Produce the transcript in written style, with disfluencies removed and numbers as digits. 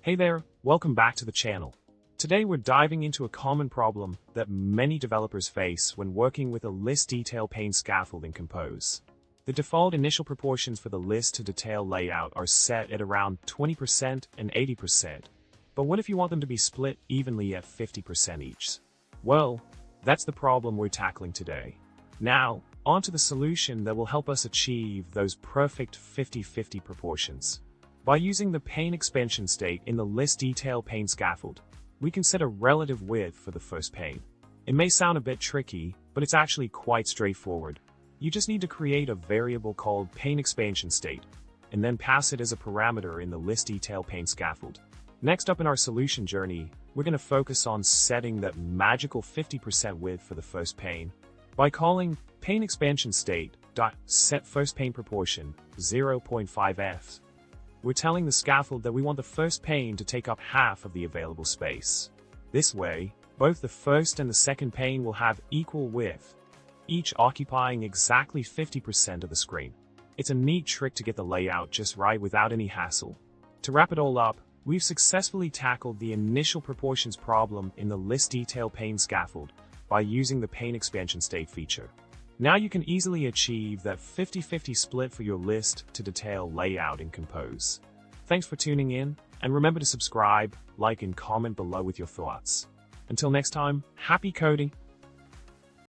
Hey there, welcome back to the channel. Today we're diving into a common problem that many developers face when working with a list detail pane scaffold in Compose. The default initial proportions for the list to detail layout are set at around 20% and 80%. But what if you want them to be split evenly at 50% each? Well, that's the problem we're tackling today. Now, on to the solution that will help us achieve those perfect 50-50 proportions. By using the paneExpansionState in the list detail pane scaffold, we can set a relative width for the first pane. It may sound a bit tricky, but it's actually quite straightforward. You just need to create a variable called paneExpansionState, and then pass it as a parameter in the list detail pane scaffold. Next up in our solution journey, we're going to focus on setting that magical 50% width for the first pane by calling paneExpansionState.setFirstPaneProportion 0.5f. We're telling the scaffold that we want the first pane to take up half of the available space. This way, both the first and the second pane will have equal width, each occupying exactly 50% of the screen. It's a neat trick to get the layout just right without any hassle. To wrap it all up, we've successfully tackled the initial proportions problem in the list detail pane scaffold by using the paneExpansionState feature. Now you can easily achieve that 50-50 split for your list to detail layout in Compose. Thanks for tuning in, and remember to subscribe, like, and comment below with your thoughts. Until next time, happy coding!